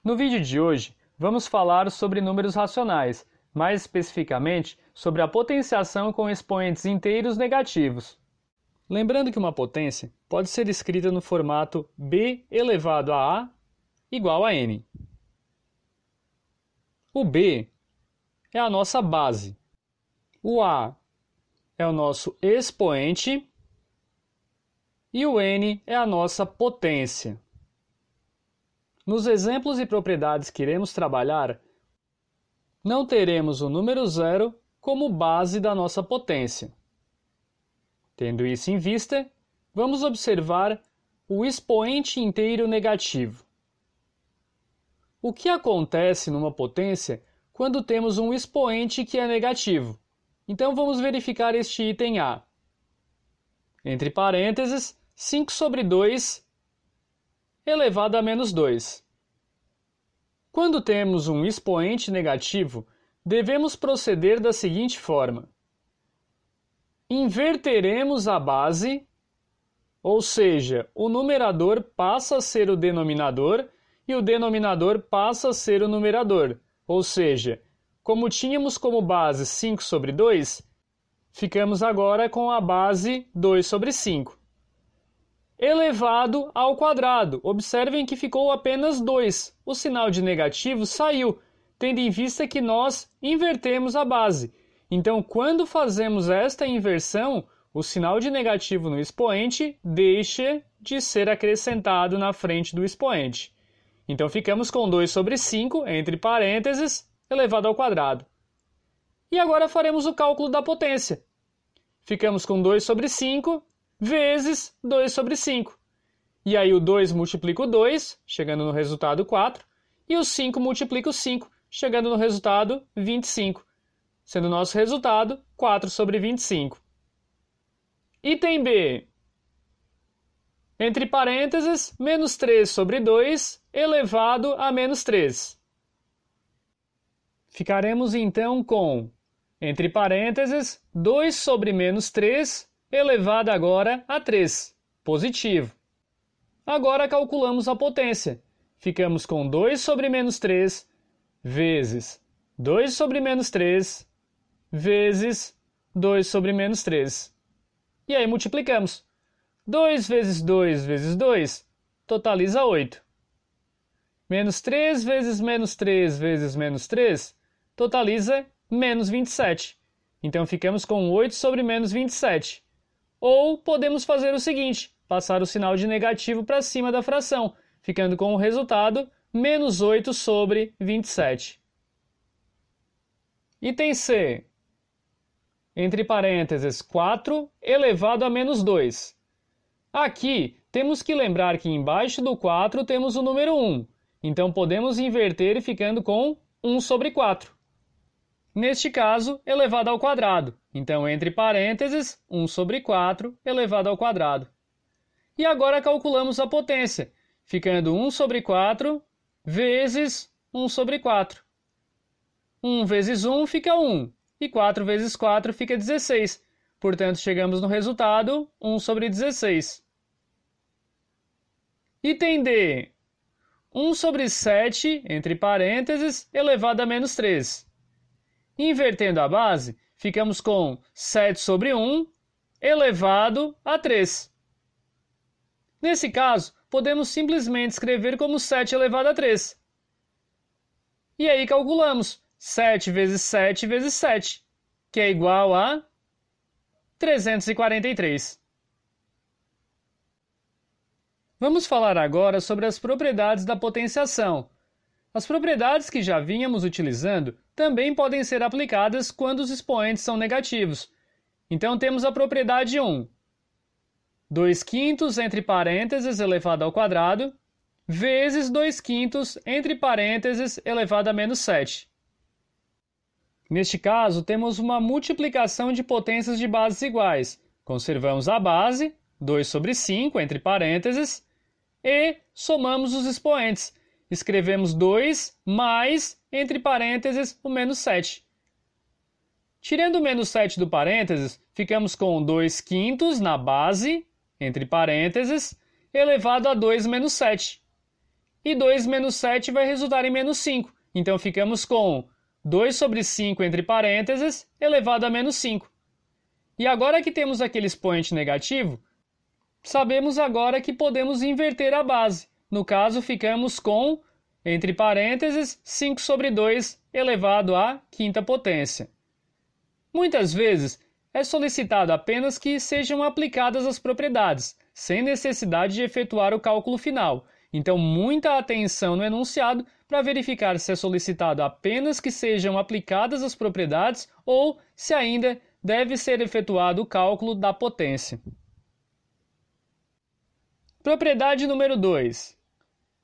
No vídeo de hoje, vamos falar sobre números racionais, mais especificamente sobre a potenciação com expoentes inteiros negativos. Lembrando que uma potência pode ser escrita no formato b elevado a a igual a n. O b é a nossa base, o a é o nosso expoente e o n é a nossa potência. Nos exemplos e propriedades que iremos trabalhar, não teremos o número zero como base da nossa potência. Tendo isso em vista, vamos observar o expoente inteiro negativo. O que acontece numa potência quando temos um expoente que é negativo? Então vamos verificar este item A. Entre parênteses, 5 sobre 2 elevado a menos 2. Quando temos um expoente negativo, devemos proceder da seguinte forma. Inverteremos a base, ou seja, o numerador passa a ser o denominador e o denominador passa a ser o numerador. Ou seja, como tínhamos como base 5 sobre 2, ficamos agora com a base 2 sobre 5. Elevado ao quadrado. Observem que ficou apenas 2. O sinal de negativo saiu, tendo em vista que nós invertemos a base. Então, quando fazemos esta inversão, o sinal de negativo no expoente deixa de ser acrescentado na frente do expoente. Então, ficamos com 2 sobre 5, entre parênteses, elevado ao quadrado. E agora faremos o cálculo da potência. Ficamos com 2 sobre 5 vezes 2 sobre 5. E aí o 2 multiplica o 2, chegando no resultado 4, e o 5 multiplica o 5, chegando no resultado 25, sendo o nosso resultado 4 sobre 25. Item B. Entre parênteses, menos 3 sobre 2 elevado a menos 3. Ficaremos então com, entre parênteses, 2 sobre menos 3 elevado agora a 3, positivo. Agora calculamos a potência. Ficamos com 2 sobre menos 3 vezes 2 sobre menos 3 vezes 2 sobre menos 3. E aí multiplicamos. 2 vezes 2 vezes 2 totaliza 8. Menos 3 vezes menos 3 vezes menos 3 totaliza menos 27. Então ficamos com 8 sobre menos 27. Ou podemos fazer o seguinte, passar o sinal de negativo para cima da fração, ficando com o resultado menos 8 sobre 27. Item C. Entre parênteses, 4 elevado a menos 2. Aqui, temos que lembrar que embaixo do 4 temos o número 1. Então, podemos inverter ficando com 1 sobre 4. Neste caso, elevado ao quadrado. Então, entre parênteses, 1 sobre 4 elevado ao quadrado. E agora calculamos a potência, ficando 1 sobre 4 vezes 1 sobre 4. 1 vezes 1 fica 1, e 4 vezes 4 fica 16. Portanto, chegamos no resultado 1 sobre 16. Item D. 1 sobre 7, entre parênteses, elevado a menos 3. Invertendo a base, ficamos com 7 sobre 1 elevado a 3. Nesse caso, podemos simplesmente escrever como 7 elevado a 3. E aí calculamos 7 vezes 7 vezes 7, que é igual a 343. Vamos falar agora sobre as propriedades da potenciação. As propriedades que já vínhamos utilizando também podem ser aplicadas quando os expoentes são negativos. Então temos a propriedade 1. 2 quintos entre parênteses elevado ao quadrado vezes 2 quintos entre parênteses elevado a menos 7. Neste caso, temos uma multiplicação de potências de bases iguais. Conservamos a base, 2 sobre 5 entre parênteses, e somamos os expoentes. Escrevemos 2 mais, entre parênteses, o menos 7. Tirando o menos 7 do parênteses, ficamos com 2 quintos na base, entre parênteses, elevado a 2 menos 7. e 2 menos 7 vai resultar em menos 5. Então, ficamos com 2 sobre 5 entre parênteses elevado a menos 5. E agora que temos aquele expoente negativo, sabemos agora que podemos inverter a base. No caso, ficamos com, entre parênteses, 5 sobre 2 elevado à quinta potência. Muitas vezes, é solicitado apenas que sejam aplicadas as propriedades, sem necessidade de efetuar o cálculo final. Então, muita atenção no enunciado para verificar se é solicitado apenas que sejam aplicadas as propriedades ou se ainda deve ser efetuado o cálculo da potência. Propriedade número 2.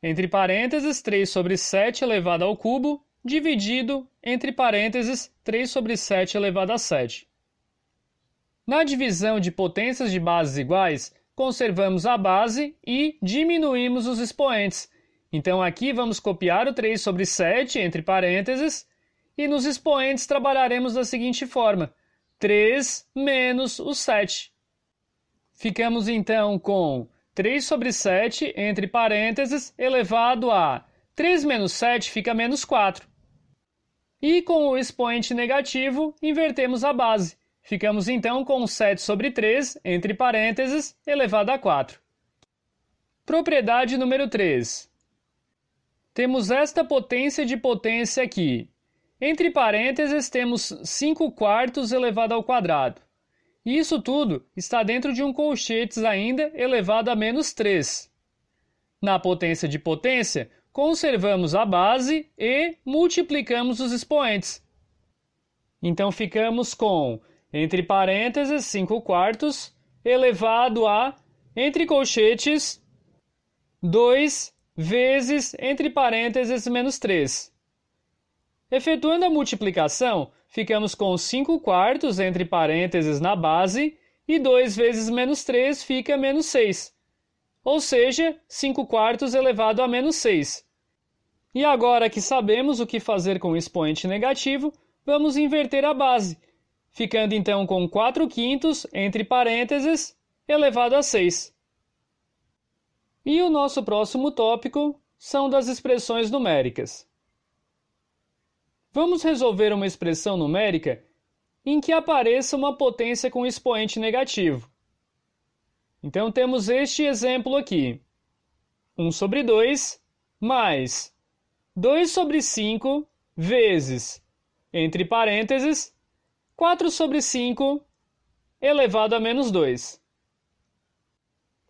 Entre parênteses, 3 sobre 7 elevado ao cubo, dividido entre parênteses, 3 sobre 7 elevado a 7. Na divisão de potências de bases iguais, conservamos a base e diminuímos os expoentes. Então, aqui vamos copiar o 3 sobre 7 entre parênteses e nos expoentes trabalharemos da seguinte forma: 3 menos o 7. Ficamos, então, com 3 sobre 7 entre parênteses elevado a 3 menos 7 fica menos 4. E com o expoente negativo, invertemos a base. Ficamos, então, com 7 sobre 3 entre parênteses elevado a 4. Propriedade número 3. Temos esta potência de potência aqui. Entre parênteses, temos 5 quartos elevado ao quadrado. E isso tudo está dentro de um colchetes ainda elevado a menos 3. Na potência de potência, conservamos a base e multiplicamos os expoentes. Então, ficamos com, entre parênteses, 5 quartos elevado a, entre colchetes, 2 vezes, entre parênteses, menos 3. Efetuando a multiplicação, ficamos com 5 quartos entre parênteses na base e 2 vezes menos 3 fica menos 6. Ou seja, 5 quartos elevado a menos 6. E agora que sabemos o que fazer com o expoente negativo, vamos inverter a base, ficando então com 4 quintos entre parênteses elevado a 6. E o nosso próximo tópico são das expressões numéricas. Vamos resolver uma expressão numérica em que apareça uma potência com expoente negativo. Então, temos este exemplo aqui. 1 sobre 2 mais 2 sobre 5 vezes, entre parênteses, 4 sobre 5 elevado a menos 2.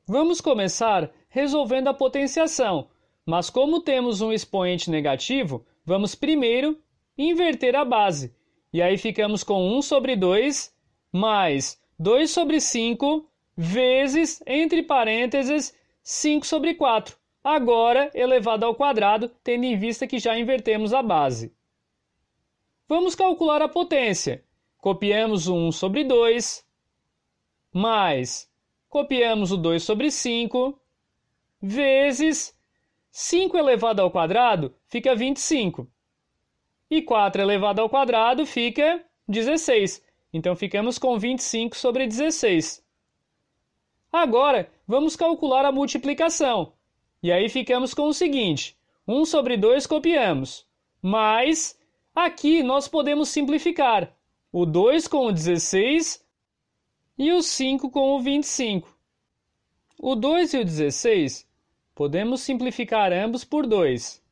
Vamos começar resolvendo a potenciação, mas como temos um expoente negativo, vamos primeiro inverter a base. E aí ficamos com 1 sobre 2 mais 2 sobre 5 vezes, entre parênteses, 5 sobre 4. Agora elevado ao quadrado, tendo em vista que já invertemos a base. Vamos calcular a potência. Copiamos o 1 sobre 2, mais, copiamos o 2 sobre 5, vezes 5 elevado ao quadrado fica 25. E 4 elevado ao quadrado fica 16. Então, ficamos com 25 sobre 16. Agora, vamos calcular a multiplicação. E aí ficamos com o seguinte: 1 sobre 2 copiamos, mas aqui nós podemos simplificar. O 2 com o 16 e o 5 com o 25. O 2 e o 16 podemos simplificar ambos por 2.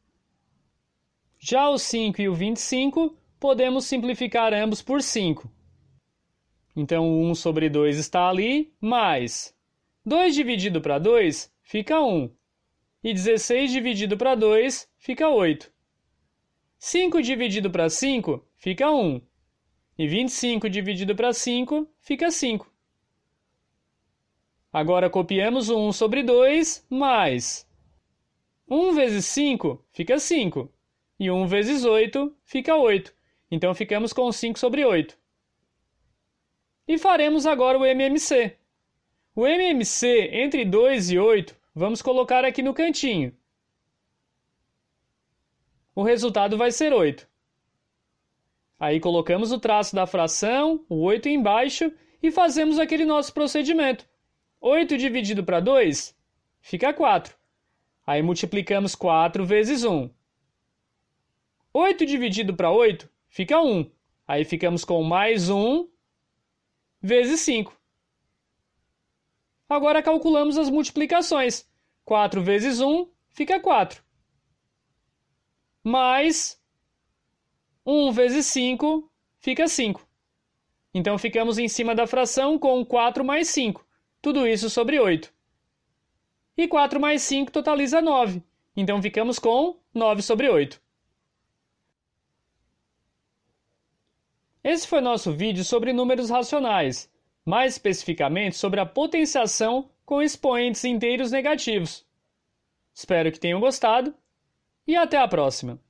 Já o 5 e o 25, podemos simplificar ambos por 5. Então, o 1 sobre 2 está ali, mais 2 dividido para 2 fica 1. E 16 dividido para 2 fica 8. 5 dividido para 5 fica 1. E 25 dividido para 5 fica 5. Agora, copiamos o 1 sobre 2, mais 1 vezes 5 fica 5. E 1 vezes 8 fica 8. Então, ficamos com 5 sobre 8. E faremos agora o MMC. O MMC entre 2 e 8, vamos colocar aqui no cantinho. O resultado vai ser 8. Aí colocamos o traço da fração, o 8 embaixo, e fazemos aquele nosso procedimento. 8 dividido para 2 fica 4. Aí multiplicamos 4 vezes 1. 8 dividido para 8 fica 1. Aí ficamos com mais 1 vezes 5. Agora calculamos as multiplicações. 4 vezes 1 fica 4. Mais 1 vezes 5 fica 5. Então ficamos em cima da fração com 4 mais 5. Tudo isso sobre 8. E 4 mais 5 totaliza 9. Então ficamos com 9 sobre 8. Esse foi nosso vídeo sobre números racionais, mais especificamente sobre a potenciação com expoentes inteiros negativos. Espero que tenham gostado e até a próxima!